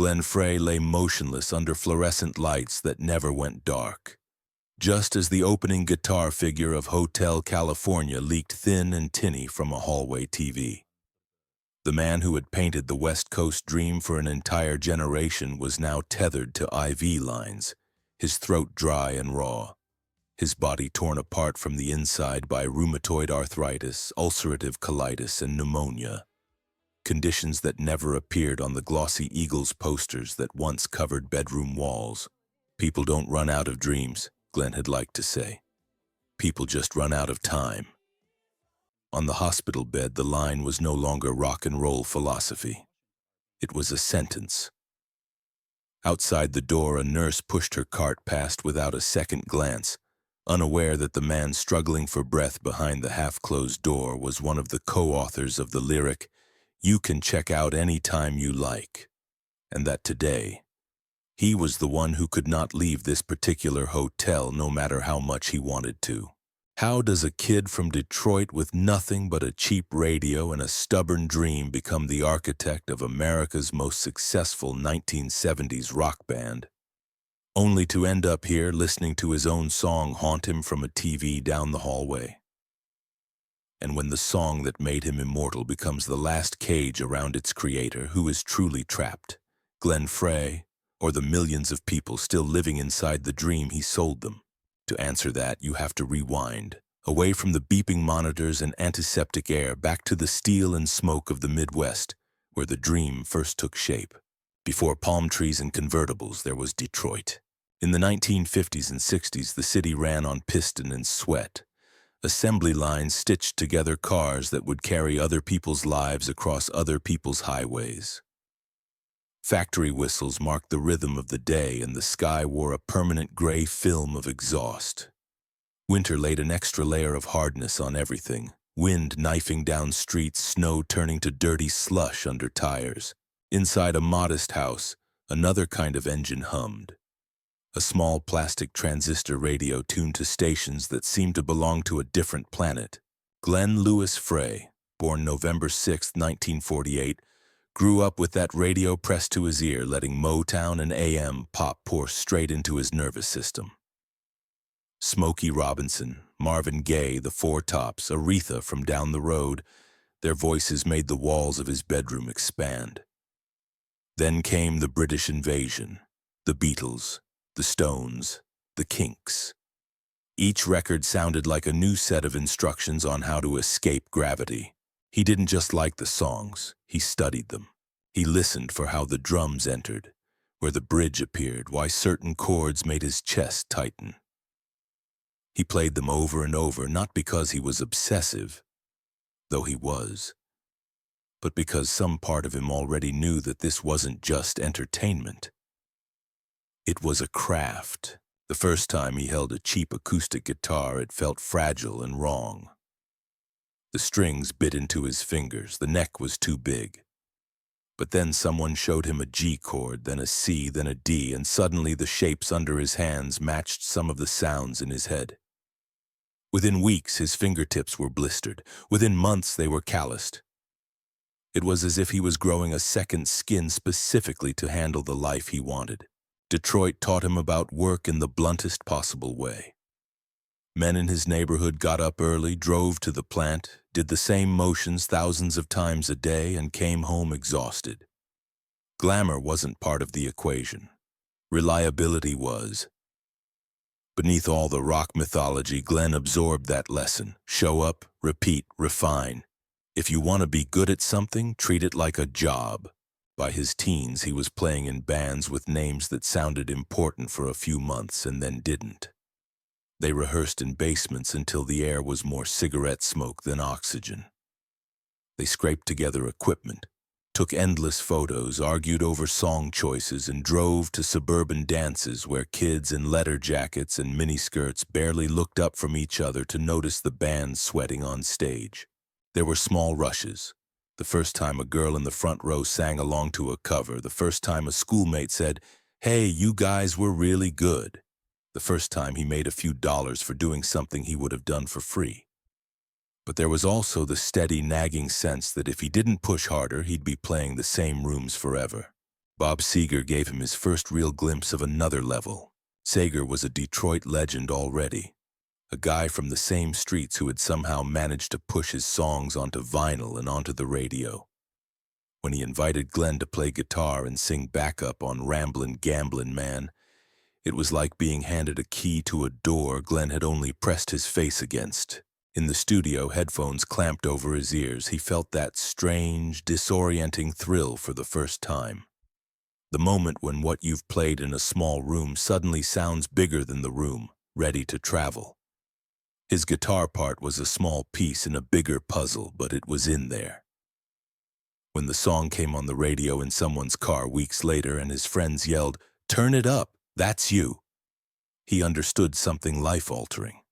Glenn Frey lay motionless under fluorescent lights that never went dark. Just as the opening guitar figure of Hotel California leaked thin and tinny from a hallway TV. The man who had painted the West Coast dream for an entire generation was now tethered to IV lines, his throat dry and raw, his body torn apart from the inside by rheumatoid arthritis, ulcerative colitis, and pneumonia, conditions that never appeared on the glossy Eagles posters that once covered bedroom walls. People don't run out of dreams, Glenn had liked to say. People just run out of time. On the hospital bed, the line was no longer rock and roll philosophy. It was a sentence. Outside the door, a nurse pushed her cart past without a second glance, unaware that the man struggling for breath behind the half-closed door was one of the co-authors of the lyric, "You can check out any time you like," and that today, he was the one who could not leave this particular hotel no matter how much he wanted to. How does a kid from Detroit with nothing but a cheap radio and a stubborn dream become the architect of America's most successful 1970s rock band? Only to end up here listening to his own song haunt him from a TV down the hallway. And when the song that made him immortal becomes the last cage around its creator, who is truly trapped? Glenn Frey, or the millions of people still living inside the dream he sold them? To answer that, you have to rewind, away from the beeping monitors and antiseptic air, back to the steel and smoke of the Midwest, where the dream first took shape. Before palm trees and convertibles, there was Detroit. In the 1950s and 60s, the city ran on piston and sweat. Assembly lines stitched together cars that would carry other people's lives across other people's highways. Factory whistles marked the rhythm of the day, and the sky wore a permanent gray film of exhaust. Winter laid an extra layer of hardness on everything, wind knifing down streets, snow turning to dirty slush under tires. Inside a modest house, another kind of engine hummed. A small plastic transistor radio tuned to stations that seemed to belong to a different planet. Glenn Lewis Frey, born November 6, 1948, grew up with that radio pressed to his ear, letting Motown and AM pop pour straight into his nervous system. Smokey Robinson, Marvin Gaye, the Four Tops, Aretha from down the road, their voices made the walls of his bedroom expand. Then came the British invasion, the Beatles, the Stones, the Kinks. Each record sounded like a new set of instructions on how to escape gravity. He didn't just like the songs, he studied them. He listened for how the drums entered, where the bridge appeared, why certain chords made his chest tighten. He played them over and over, not because he was obsessive, though he was, but because some part of him already knew that this wasn't just entertainment. It was a craft. The first time he held a cheap acoustic guitar, it felt fragile and wrong. The strings bit into his fingers, the neck was too big. But then someone showed him a G chord, then a C, then a D, and suddenly the shapes under his hands matched some of the sounds in his head. Within weeks, his fingertips were blistered. Within months, they were calloused. It was as if he was growing a second skin specifically to handle the life he wanted. Detroit taught him about work in the bluntest possible way. Men in his neighborhood got up early, drove to the plant, did the same motions thousands of times a day, and came home exhausted. Glamour wasn't part of the equation. Reliability was. Beneath all the rock mythology, Glenn absorbed that lesson. Show up, repeat, refine. If you want to be good at something, treat it like a job. By his teens, he was playing in bands with names that sounded important for a few months and then didn't. They rehearsed in basements until the air was more cigarette smoke than oxygen. They scraped together equipment, took endless photos, argued over song choices, and drove to suburban dances where kids in leather jackets and miniskirts barely looked up from each other to notice the band sweating on stage. There were small rushes. The first time a girl in the front row sang along to a cover, the first time a schoolmate said, "Hey, you guys were really good." The first time he made a few dollars for doing something he would have done for free. But there was also the steady, nagging sense that if he didn't push harder, he'd be playing the same rooms forever. Bob Seger gave him his first real glimpse of another level. Seger was a Detroit legend already, a guy from the same streets who had somehow managed to push his songs onto vinyl and onto the radio. When he invited Glenn to play guitar and sing backup on Ramblin' Gamblin' Man, it was like being handed a key to a door Glenn had only pressed his face against. In the studio, headphones clamped over his ears, he felt that strange, disorienting thrill for the first time. The moment when what you've played in a small room suddenly sounds bigger than the room, ready to travel. His guitar part was a small piece in a bigger puzzle, but it was in there. When the song came on the radio in someone's car weeks later and his friends yelled, "Turn it up, that's you," he understood something life-altering.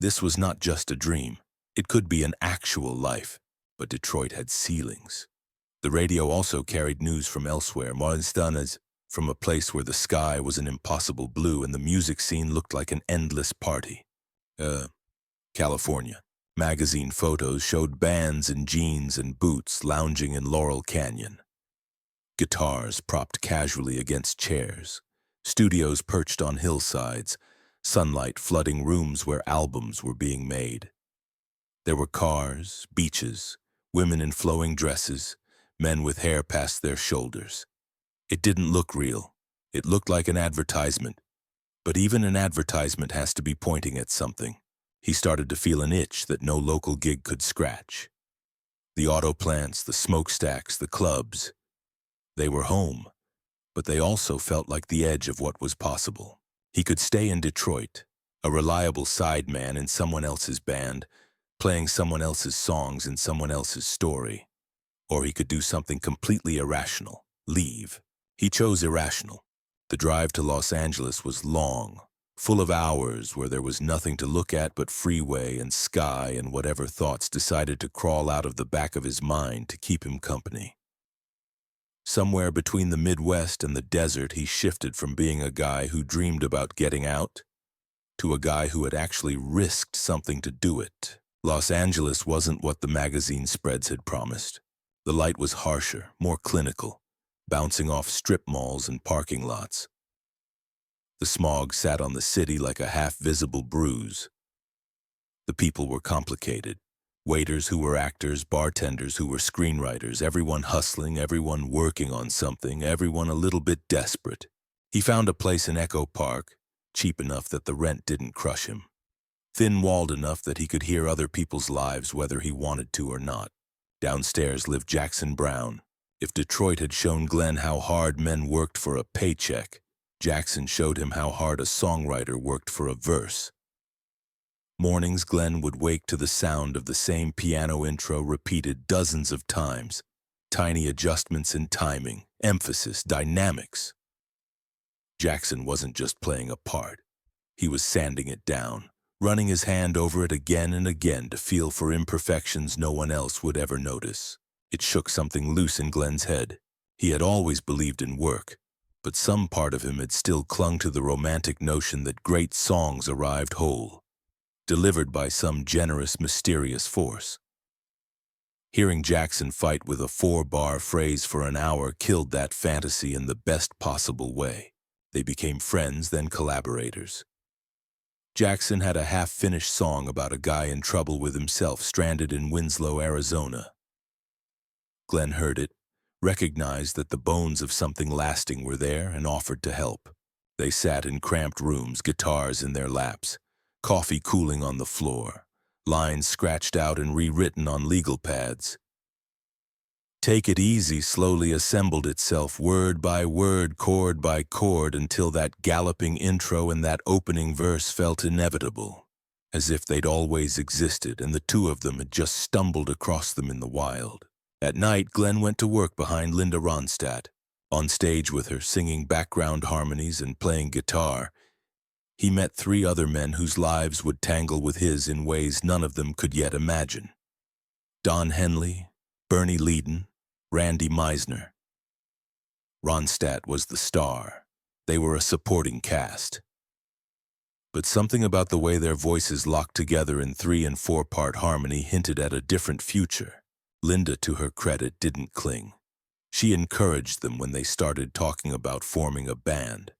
This was not just a dream. It could be an actual life, but Detroit had ceilings. The radio also carried news from elsewhere, as from a place where the sky was an impossible blue and the music scene looked like an endless party. California. Magazine photos showed bands in jeans and boots lounging in Laurel Canyon. Guitars propped casually against chairs. Studios perched on hillsides. Sunlight flooding rooms where albums were being made. There were cars, beaches, women in flowing dresses, men with hair past their shoulders. It didn't look real. It looked like an advertisement. But even an advertisement has to be pointing at something. He started to feel an itch that no local gig could scratch. The auto plants, the smokestacks, the clubs. They were home, but they also felt like the edge of what was possible. He could stay in Detroit, a reliable sideman in someone else's band, playing someone else's songs in someone else's story. Or he could do something completely irrational, leave. He chose irrational. The drive to Los Angeles was long, full of hours where there was nothing to look at but freeway and sky and whatever thoughts decided to crawl out of the back of his mind to keep him company. Somewhere between the Midwest and the desert, he shifted from being a guy who dreamed about getting out to a guy who had actually risked something to do it. Los Angeles wasn't what the magazine spreads had promised. The light was harsher, more clinical, bouncing off strip malls and parking lots. The smog sat on the city like a half-visible bruise. The people were complicated. Waiters who were actors, bartenders who were screenwriters, everyone hustling, everyone working on something, everyone a little bit desperate. He found a place in Echo Park, cheap enough that the rent didn't crush him. Thin-walled enough that he could hear other people's lives whether he wanted to or not. Downstairs lived Jackson Brown. If Detroit had shown Glenn how hard men worked for a paycheck, Jackson showed him how hard a songwriter worked for a verse. Mornings, Glenn would wake to the sound of the same piano intro repeated dozens of times. Tiny adjustments in timing, emphasis, dynamics. Jackson wasn't just playing a part. He was sanding it down, running his hand over it again and again to feel for imperfections no one else would ever notice. It shook something loose in Glenn's head. He had always believed in work, but some part of him had still clung to the romantic notion that great songs arrived whole, delivered by some generous, mysterious force. Hearing Jackson fight with a 4-bar phrase for an hour killed that fantasy in the best possible way. They became friends, then collaborators. Jackson had a half-finished song about a guy in trouble with himself stranded in Winslow, Arizona. Glenn heard it, recognized that the bones of something lasting were there, and offered to help. They sat in cramped rooms, guitars in their laps, coffee cooling on the floor, lines scratched out and rewritten on legal pads. Take It Easy slowly assembled itself word by word, chord by chord, until that galloping intro and that opening verse felt inevitable, as if they'd always existed and the two of them had just stumbled across them in the wild. At night, Glenn went to work behind Linda Ronstadt, on stage with her, singing background harmonies and playing guitar. He met 3 other men whose lives would tangle with his in ways none of them could yet imagine. Don Henley, Bernie Leadon, Randy Meisner. Ronstadt was the star. They were a supporting cast. But something about the way their voices locked together in 3- and 4-part harmony hinted at a different future. Linda, to her credit, didn't cling. She encouraged them when they started talking about forming a band.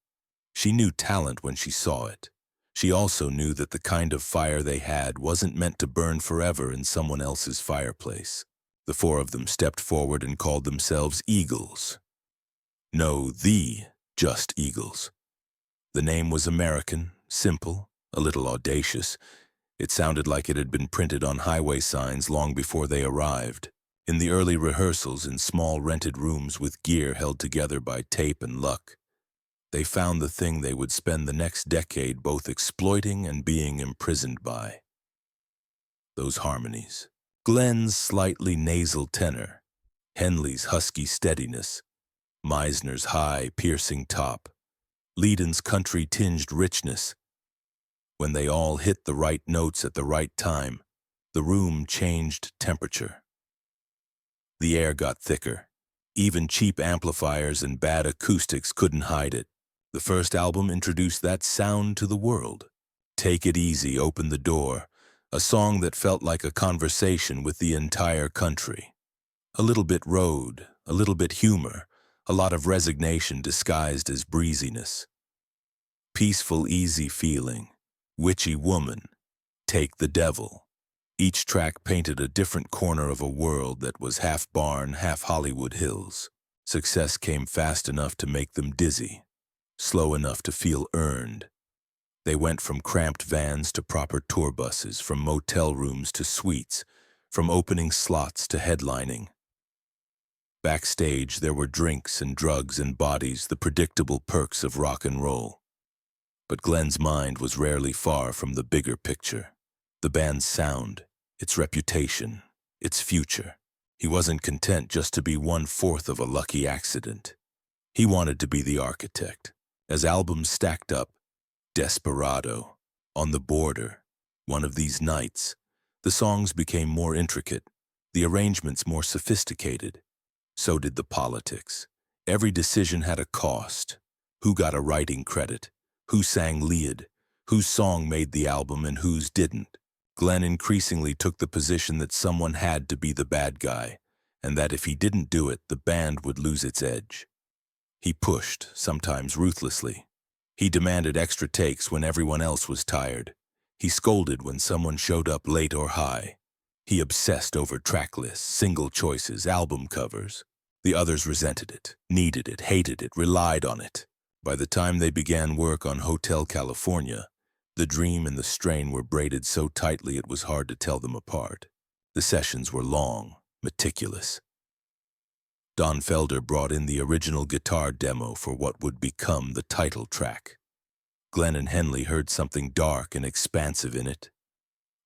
She knew talent when she saw it. She also knew that the kind of fire they had wasn't meant to burn forever in someone else's fireplace. The four of them stepped forward and called themselves Eagles. No, just Eagles. The name was American, simple, a little audacious. It sounded like it had been printed on highway signs long before they arrived. In the early rehearsals in small rented rooms with gear held together by tape and luck, they found the thing they would spend the next decade both exploiting and being imprisoned by. Those harmonies. Glenn's slightly nasal tenor, Henley's husky steadiness, Meisner's high, piercing top, Leedon's country-tinged richness. When they all hit the right notes at the right time, the room changed temperature. The air got thicker. Even cheap amplifiers and bad acoustics couldn't hide it. The first album introduced that sound to the world. Take It Easy opened the door, a song that felt like a conversation with the entire country. A little bit road, a little bit humor, a lot of resignation disguised as breeziness. Peaceful, easy feeling, witchy woman, Take the Devil. Each track painted a different corner of a world that was half barn, half Hollywood Hills. Success came fast enough to make them dizzy, slow enough to feel earned. They went from cramped vans to proper tour buses, from motel rooms to suites, from opening slots to headlining. Backstage, there were drinks and drugs and bodies, the predictable perks of rock and roll. But Glenn's mind was rarely far from the bigger picture. The band's sound, its reputation, its future. He wasn't content just to be 1/4 of a lucky accident. He wanted to be the architect. As albums stacked up, Desperado, On the Border, One of These Nights, the songs became more intricate, the arrangements more sophisticated. So did the politics. Every decision had a cost. Who got a writing credit? Who sang lead? Whose song made the album and whose didn't? Glenn increasingly took the position that someone had to be the bad guy, and that if he didn't do it, the band would lose its edge. He pushed, sometimes ruthlessly. He demanded extra takes when everyone else was tired. He scolded when someone showed up late or high. He obsessed over track lists, single choices, album covers. The others resented it, needed it, hated it, relied on it. By the time they began work on Hotel California, the dream and the strain were braided so tightly it was hard to tell them apart. The sessions were long, meticulous. Don Felder brought in the original guitar demo for what would become the title track. Glenn and Henley heard something dark and expansive in it.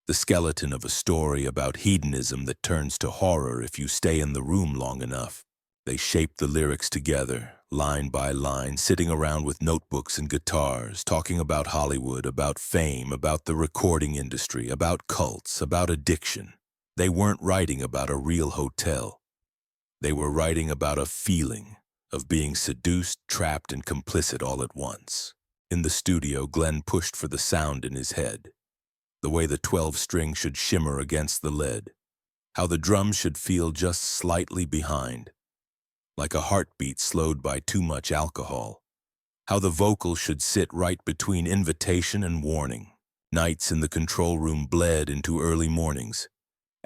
The skeleton of a story about hedonism that turns to horror if you stay in the room long enough. They shaped the lyrics together, line by line, sitting around with notebooks and guitars, talking about Hollywood, about fame, about the recording industry, about cults, about addiction. They weren't writing about a real hotel. They were writing about a feeling of being seduced, trapped, and complicit all at once. In the studio, Glenn pushed for the sound in his head. The way the 12-string should shimmer against the lead. How the drums should feel just slightly behind, like a heartbeat slowed by too much alcohol. How the vocals should sit right between invitation and warning. Nights in the control room bled into early mornings.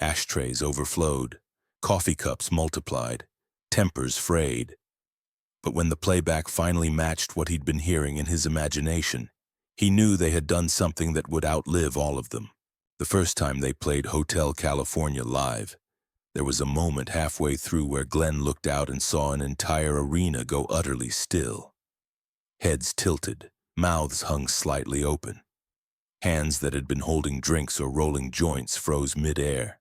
Ashtrays overflowed. Coffee cups multiplied. Tempers frayed. But when the playback finally matched what he'd been hearing in his imagination, he knew they had done something that would outlive all of them. The first time they played Hotel California live, there was a moment halfway through where Glenn looked out and saw an entire arena go utterly still. Heads tilted, mouths hung slightly open. Hands that had been holding drinks or rolling joints froze mid-air.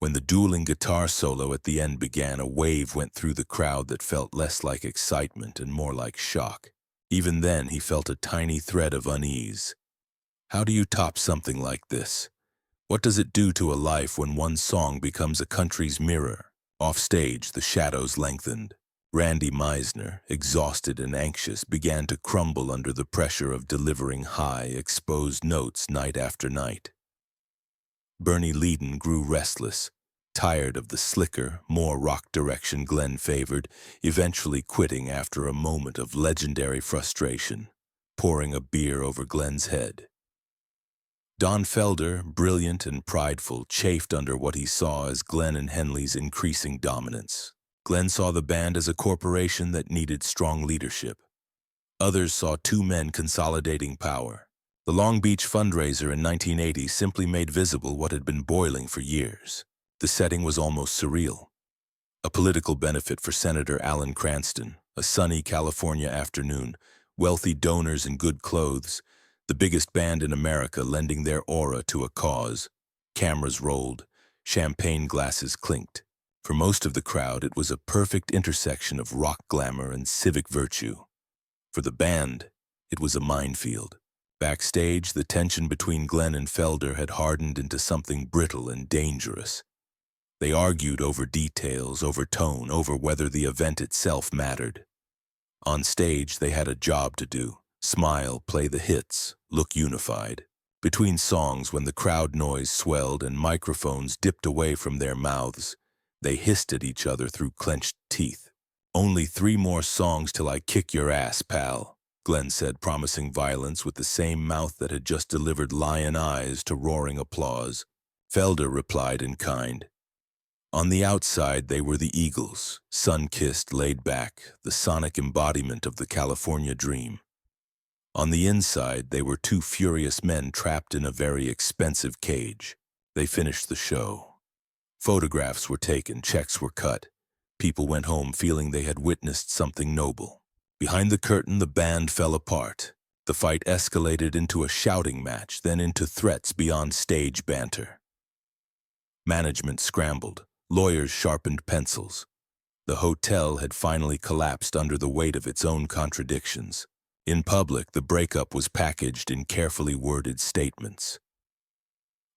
When the dueling guitar solo at the end began, a wave went through the crowd that felt less like excitement and more like shock. Even then, he felt a tiny thread of unease. How do you top something like this? What does it do to a life when one song becomes a country's mirror? Offstage, the shadows lengthened. Randy Meisner, exhausted and anxious, began to crumble under the pressure of delivering high, exposed notes night after night. Bernie Leedon grew restless. tired of the slicker, more rock direction Glenn favored, eventually quitting after a moment of legendary frustration, pouring a beer over Glenn's head. Don Felder, brilliant and prideful, chafed under what he saw as Glenn and Henley's increasing dominance. Glenn saw the band as a corporation that needed strong leadership. Others saw two men consolidating power. The Long Beach fundraiser in 1980 simply made visible what had been boiling for years. The setting was almost surreal. A political benefit for Senator Alan Cranston, a sunny California afternoon, wealthy donors in good clothes, the biggest band in America lending their aura to a cause. Cameras rolled, champagne glasses clinked. For most of the crowd, it was a perfect intersection of rock glamour and civic virtue. For the band, it was a minefield. Backstage, the tension between Glenn and Felder had hardened into something brittle and dangerous. They argued over details, over tone, over whether the event itself mattered. On stage, they had a job to do. Smile, play the hits, look unified. Between songs, when the crowd noise swelled and microphones dipped away from their mouths, they hissed at each other through clenched teeth. "Only 3 more songs till I kick your ass, pal," Glenn said, promising violence with the same mouth that had just delivered lion eyes to roaring applause. Felder replied in kind. On the outside, they were the Eagles, sun-kissed, laid back, the sonic embodiment of the California dream. On the inside, they were 2 furious men trapped in a very expensive cage. They finished the show. Photographs were taken, checks were cut. People went home feeling they had witnessed something noble. Behind the curtain, the band fell apart. The fight escalated into a shouting match, then into threats beyond stage banter. Management scrambled. Lawyers sharpened pencils. The hotel had finally collapsed under the weight of its own contradictions. In public, the breakup was packaged in carefully worded statements.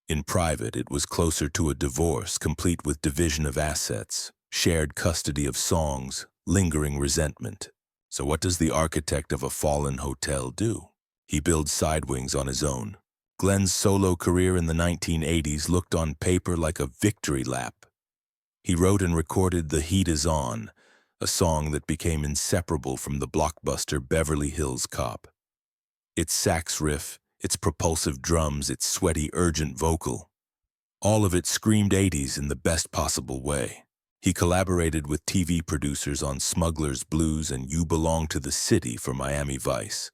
In private, it was closer to a divorce, complete with division of assets, shared custody of songs, lingering resentment. So what does the architect of a fallen hotel do? He builds sidewings on his own. Glenn's solo career in the 1980s looked on paper like a victory lap. He wrote and recorded The Heat Is On, a song that became inseparable from the blockbuster Beverly Hills Cop. Its sax riff, its propulsive drums, its sweaty, urgent vocal, all of it screamed 80s in the best possible way. He collaborated with TV producers on Smuggler's Blues and You Belong to the City for Miami Vice,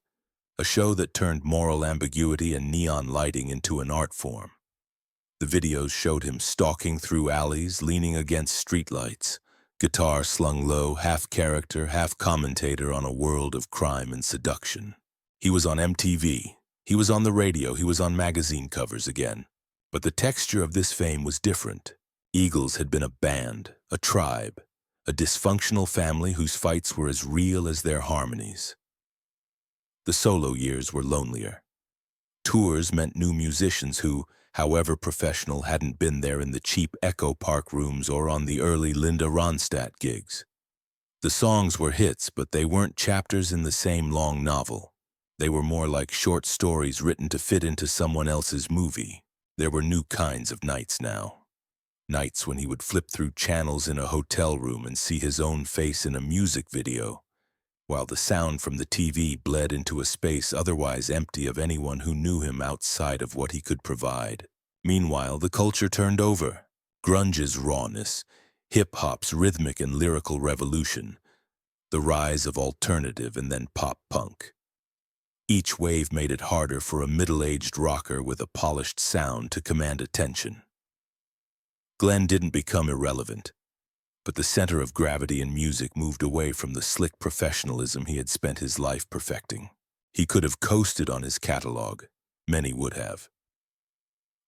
a show that turned moral ambiguity and neon lighting into an art form. The videos showed him stalking through alleys, leaning against streetlights, guitar slung low, half character, half commentator on a world of crime and seduction. He was on MTV, he was on the radio, he was on magazine covers again. But the texture of this fame was different. Eagles had been a band, a tribe, a dysfunctional family whose fights were as real as their harmonies. The solo years were lonelier. Tours meant new musicians who, however professional, hadn't been there in the cheap Echo Park rooms or on the early Linda Ronstadt gigs. The songs were hits, but they weren't chapters in the same long novel. They were more like short stories written to fit into someone else's movie. There were new kinds of nights now. Nights when he would flip through channels in a hotel room and see his own face in a music video, while the sound from the TV bled into a space otherwise empty of anyone who knew him outside of what he could provide. Meanwhile, the culture turned over. Grunge's rawness, hip-hop's rhythmic and lyrical revolution, the rise of alternative and then pop-punk. Each wave made it harder for a middle-aged rocker with a polished sound to command attention. Glenn didn't become irrelevant, but the center of gravity in music moved away from the slick professionalism he had spent his life perfecting. He could have coasted on his catalog. Many would have.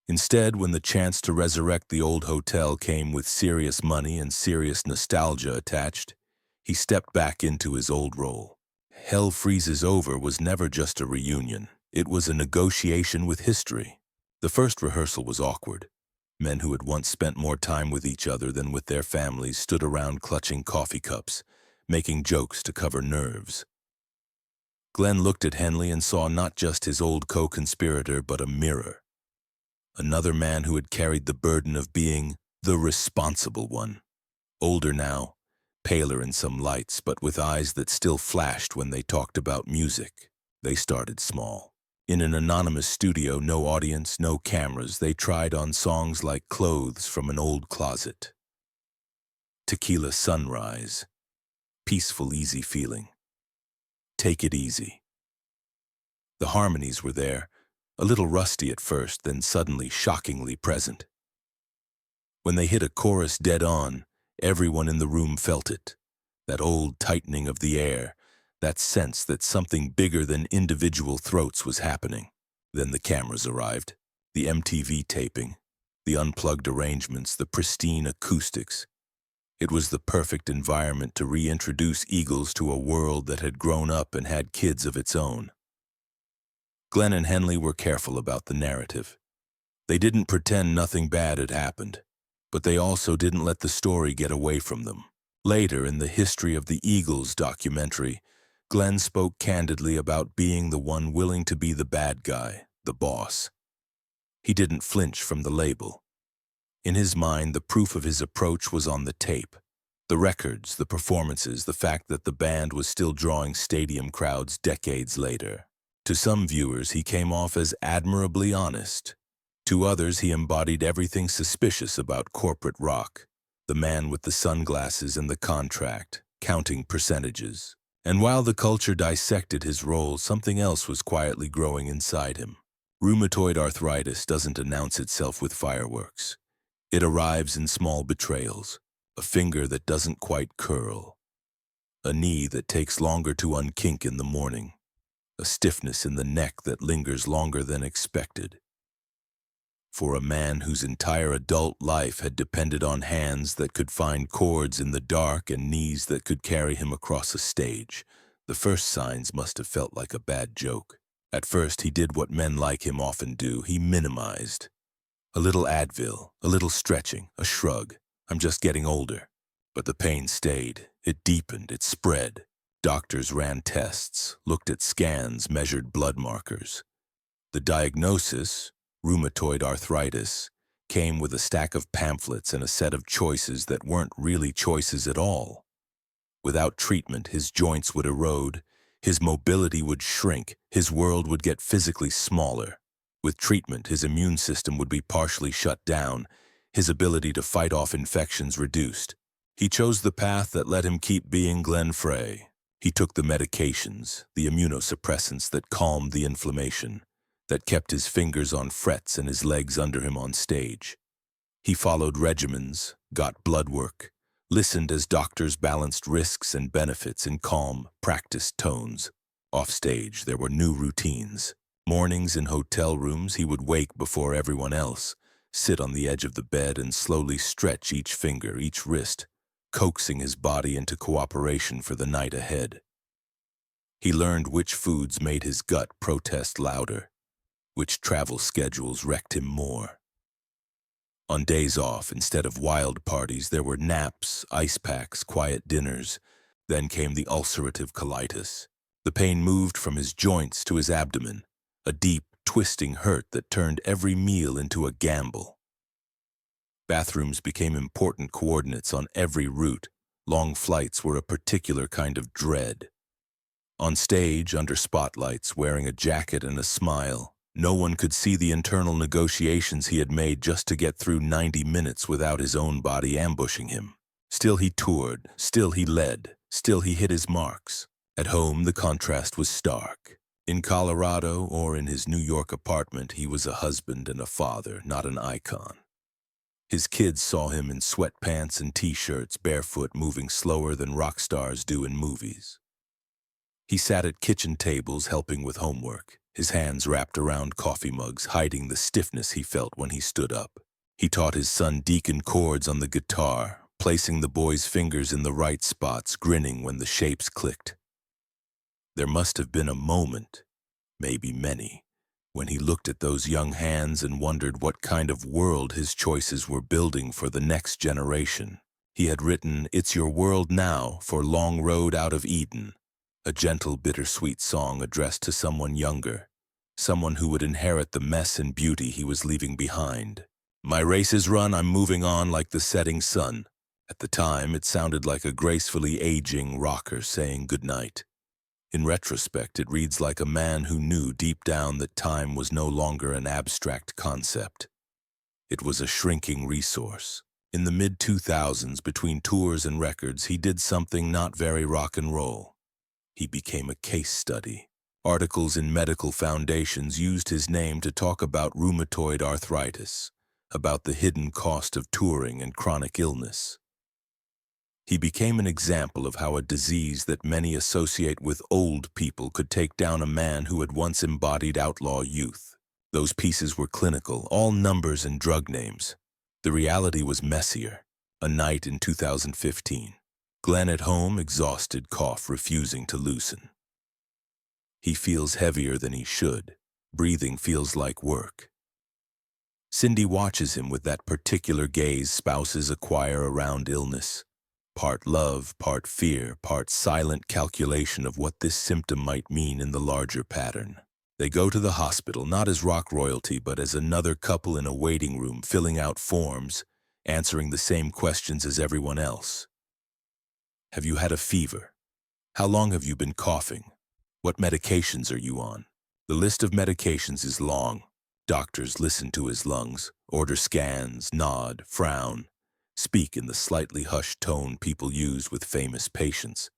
Instead, when the chance to resurrect the old hotel came with serious money and serious nostalgia attached, he stepped back into his old role. Hell Freezes Over was never just a reunion. It was a negotiation with history. The first rehearsal was awkward. Men who had once spent more time with each other than with their families stood around clutching coffee cups, making jokes to cover nerves. Glenn looked at Henley and saw not just his old co-conspirator, but a mirror. Another man who had carried the burden of being The responsible one. Older now, paler in some lights, but with eyes that still flashed when they talked about music. They started small. In an anonymous studio, no audience, no cameras, they tried on songs like Clothes from an Old Closet. Tequila Sunrise. Peaceful, easy feeling. Take It Easy. The harmonies were there, a little rusty at first, then suddenly shockingly present. When they hit a chorus dead on, everyone in the room felt it. That old tightening of the air, that sense that something bigger than individual throats was happening. Then the cameras arrived, the MTV taping, the unplugged arrangements, the pristine acoustics. It was the perfect environment to reintroduce Eagles to a world that had grown up and had kids of its own. Glenn and Henley were careful about the narrative. They didn't pretend nothing bad had happened, but they also didn't let the story get away from them. Later, in the History of the Eagles documentary, Glenn spoke candidly about being the one willing to be the bad guy, the boss. He didn't flinch from the label. In his mind, the proof of his approach was on the tape. The records, the performances, the fact that the band was still drawing stadium crowds decades later. To some viewers, he came off as admirably honest. To others, he embodied everything suspicious about corporate rock. The man with the sunglasses and the contract, counting percentages. And while the culture dissected his role, something else was quietly growing inside him. Rheumatoid arthritis doesn't announce itself with fireworks. It arrives in small betrayals, a finger that doesn't quite curl, a knee that takes longer to unkink in the morning, a stiffness in the neck that lingers longer than expected. For a man whose entire adult life had depended on hands that could find chords in the dark and knees that could carry him across a stage, the first signs must have felt like a bad joke. At first, he did what men like him often do. He minimized. A little Advil, a little stretching, a shrug. I'm just getting older. But the pain stayed. It deepened. It spread. Doctors ran tests, looked at scans, measured blood markers. The diagnosis, rheumatoid arthritis, came with a stack of pamphlets and a set of choices that weren't really choices at all. Without treatment, his joints would erode, his mobility would shrink, his world would get physically smaller. With treatment, his immune system would be partially shut down, his ability to fight off infections reduced. He chose the path that let him keep being Glenn Frey. He took the medications, the immunosuppressants that calmed the inflammation, that kept his fingers on frets and his legs under him on stage. He followed regimens, got blood work, listened as doctors balanced risks and benefits in calm, practiced tones. Offstage, there were new routines. Mornings in hotel rooms, he would wake before everyone else, sit on the edge of the bed and slowly stretch each finger, each wrist, coaxing his body into cooperation for the night ahead. He learned which foods made his gut protest louder, which travel schedules wrecked him more. On days off, instead of wild parties, there were naps, ice packs, quiet dinners. Then came the ulcerative colitis. The pain moved from his joints to his abdomen, a deep, twisting hurt that turned every meal into a gamble. Bathrooms became important coordinates on every route. Long flights were a particular kind of dread. On stage, under spotlights, wearing a jacket and a smile, no one could see the internal negotiations he had made just to get through 90 minutes without his own body ambushing him. Still he toured, still he led, still he hit his marks. At home, the contrast was stark. In Colorado or in his New York apartment, he was a husband and a father, not an icon. His kids saw him in sweatpants and t-shirts, barefoot, moving slower than rock stars do in movies. He sat at kitchen tables helping with homework, his hands wrapped around coffee mugs, hiding the stiffness he felt when he stood up. He taught his son Deacon chords on the guitar, placing the boy's fingers in the right spots, grinning when the shapes clicked. There must have been a moment, maybe many, when he looked at those young hands and wondered what kind of world his choices were building for the next generation. He had written "It's Your World Now" for Long Road Out of Eden, a gentle, bittersweet song addressed to someone younger, someone who would inherit the mess and beauty he was leaving behind. My race is run, I'm moving on like the setting sun. At the time, it sounded like a gracefully aging rocker saying goodnight. In retrospect, it reads like a man who knew deep down that time was no longer an abstract concept. It was a shrinking resource. In the mid-2000s, between tours and records, he did something not very rock and roll. He became a case study. Articles in medical foundations used his name to talk about rheumatoid arthritis, about the hidden cost of touring and chronic illness. He became an example of how a disease that many associate with old people could take down a man who had once embodied outlaw youth. Those pieces were clinical, all numbers and drug names. The reality was messier. A night in 2015. Glenn at home, exhausted, cough refusing to loosen. He feels heavier than he should. Breathing feels like work. Cindy watches him with that particular gaze spouses acquire around illness. Part love, part fear, part silent calculation of what this symptom might mean in the larger pattern. They go to the hospital, not as rock royalty, but as another couple in a waiting room, filling out forms, answering the same questions as everyone else. Have you had a fever? How long have you been coughing? What medications are you on? The list of medications is long. Doctors listen to his lungs, order scans, nod, frown, speak in the slightly hushed tone people use with famous patients,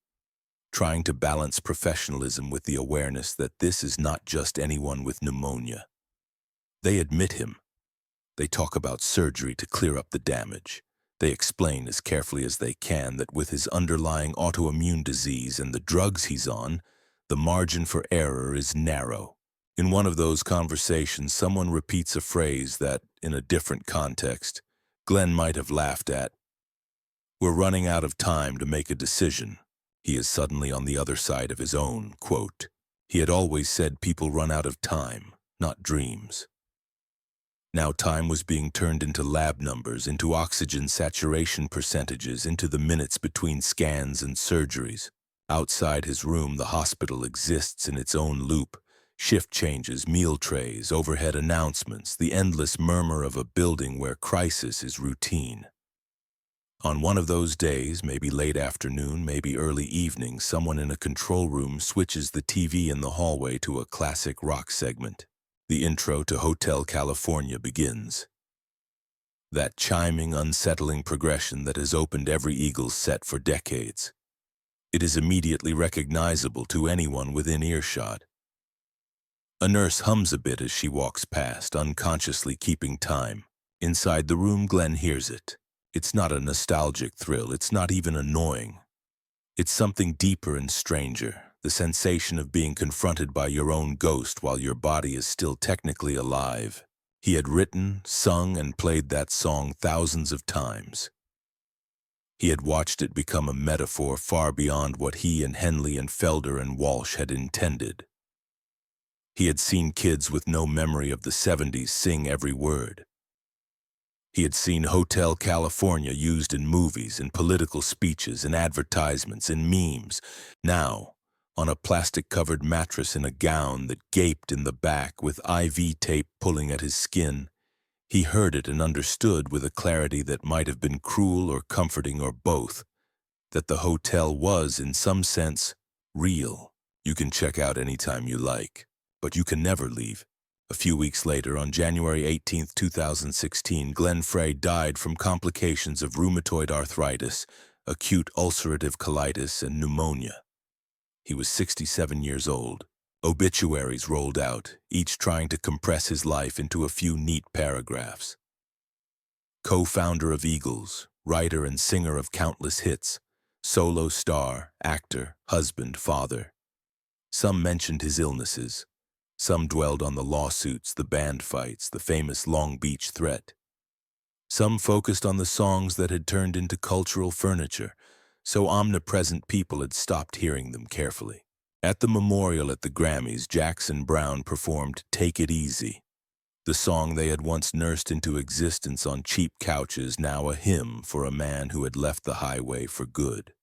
trying to balance professionalism with the awareness that this is not just anyone with pneumonia. They admit him. They talk about surgery to clear up the damage. They explain as carefully as they can that with his underlying autoimmune disease and the drugs he's on, the margin for error is narrow. In one of those conversations, someone repeats a phrase that, in a different context, Glenn might have laughed at. We're running out of time to make a decision. He is suddenly on the other side of his own, quote. He had always said people run out of time, not dreams. Now time was being turned into lab numbers, into oxygen saturation percentages, into the minutes between scans and surgeries. Outside his room, the hospital exists in its own loop. Shift changes, meal trays, overhead announcements, the endless murmur of a building where crisis is routine. On one of those days, maybe late afternoon, maybe early evening, someone in a control room switches the TV in the hallway to a classic rock segment. The intro to Hotel California begins. That chiming, unsettling progression that has opened every Eagles set for decades. It is immediately recognizable to anyone within earshot. A nurse hums a bit as she walks past, unconsciously keeping time. Inside the room, Glenn hears it. It's not a nostalgic thrill, it's not even annoying. It's something deeper and stranger, the sensation of being confronted by your own ghost while your body is still technically alive. He had written, sung, and played that song thousands of times. He had watched it become a metaphor far beyond what he and Henley and Felder and Walsh had intended. He had seen kids with no memory of the 70s sing every word. He had seen Hotel California used in movies, in political speeches, in advertisements, in memes. Now, on a plastic-covered mattress in a gown that gaped in the back with IV tape pulling at his skin, he heard it and understood with a clarity that might have been cruel or comforting or both, that the hotel was, in some sense, real. You can check out anytime you like, but you can never leave. A few weeks later, on January 18, 2016, Glenn Frey died from complications of rheumatoid arthritis, acute ulcerative colitis, and pneumonia. He was 67 years old. Obituaries rolled out, each trying to compress his life into a few neat paragraphs. Co-founder of Eagles, writer and singer of countless hits, solo star, actor, husband, father. Some mentioned his illnesses. Some dwelled on the lawsuits, the band fights, the famous Long Beach threat. Some focused on the songs that had turned into cultural furniture, so omnipresent people had stopped hearing them carefully. At the memorial at the Grammys, Jackson Browne performed Take It Easy, the song they had once nursed into existence on cheap couches, now a hymn for a man who had left the highway for good.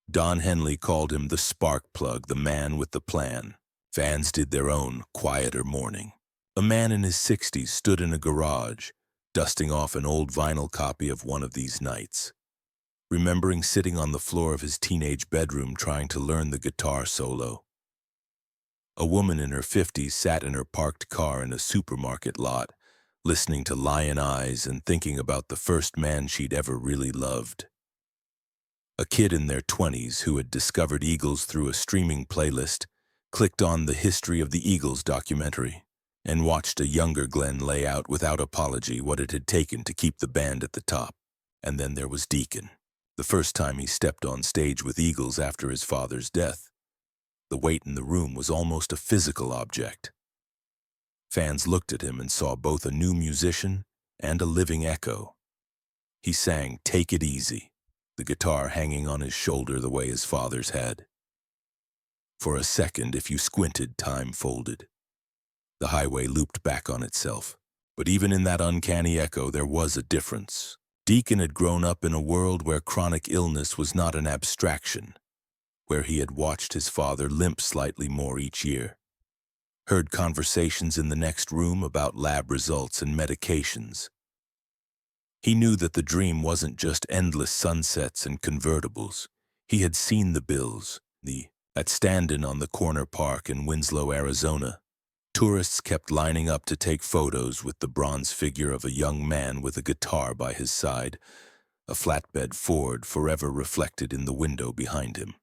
Don Henley called him the spark plug, the man with the plan. Fans did their own quieter mourning. A man in his 60s stood in a garage, dusting off an old vinyl copy of One of These Nights, remembering sitting on the floor of his teenage bedroom trying to learn the guitar solo. A woman in her 50s sat in her parked car in a supermarket lot, listening to Lion Eyes and thinking about the first man she'd ever really loved. A kid in their 20s who had discovered Eagles through a streaming playlist clicked on the History of the Eagles documentary and watched a younger Glenn lay out without apology what it had taken to keep the band at the top. And then there was Deacon, the first time he stepped on stage with Eagles after his father's death. The weight in the room was almost a physical object. Fans looked at him and saw both a new musician and a living echo. He sang "Take It Easy," the guitar hanging on his shoulder the way his father's had. For a second, if you squinted, time folded. The highway looped back on itself. But even in that uncanny echo, there was a difference. Deacon had grown up in a world where chronic illness was not an abstraction, where he had watched his father limp slightly more each year, heard conversations in the next room about lab results and medications. He knew that the dream wasn't just endless sunsets and convertibles. He had seen the bills, at stand-in on the corner park in Winslow, Arizona. Tourists kept lining up to take photos with the bronze figure of a young man with a guitar by his side, a flatbed Ford forever reflected in the window behind him.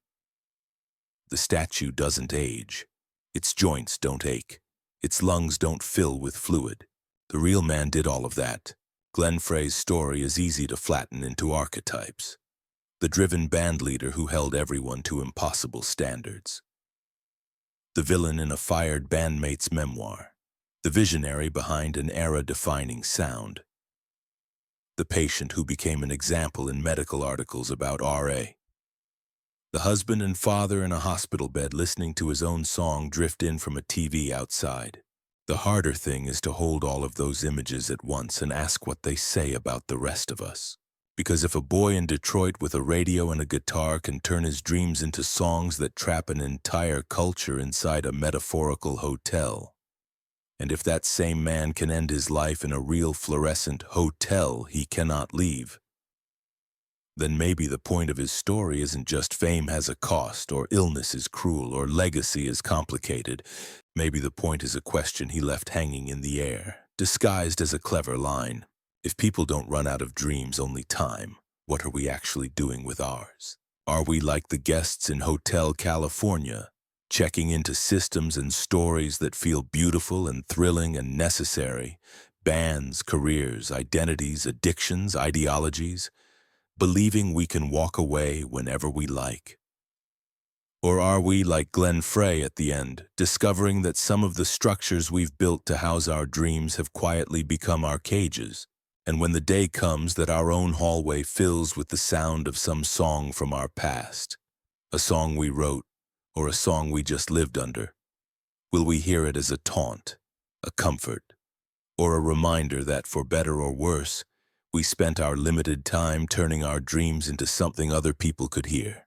The statue doesn't age. Its joints don't ache. Its lungs don't fill with fluid. The real man did all of that. Glenn Frey's story is easy to flatten into archetypes. The driven bandleader who held everyone to impossible standards. The villain in a fired bandmate's memoir. The visionary behind an era-defining sound. The patient who became an example in medical articles about RA. The husband and father in a hospital bed listening to his own song drift in from a TV outside. The harder thing is to hold all of those images at once and ask what they say about the rest of us. Because if a boy in Detroit with a radio and a guitar can turn his dreams into songs that trap an entire culture inside a metaphorical hotel, and if that same man can end his life in a real fluorescent hotel he cannot leave, then maybe the point of his story isn't just fame has a cost, or illness is cruel, or legacy is complicated. Maybe the point is a question he left hanging in the air, disguised as a clever line. If people don't run out of dreams, only time, what are we actually doing with ours? Are we like the guests in Hotel California, checking into systems and stories that feel beautiful and thrilling and necessary, bands, careers, identities, addictions, ideologies, believing we can walk away whenever we like? Or are we like Glenn Frey at the end, discovering that some of the structures we've built to house our dreams have quietly become our cages? And when the day comes that our own hallway fills with the sound of some song from our past, a song we wrote, or a song we just lived under, will we hear it as a taunt, a comfort, or a reminder that, for better or worse, we spent our limited time turning our dreams into something other people could hear?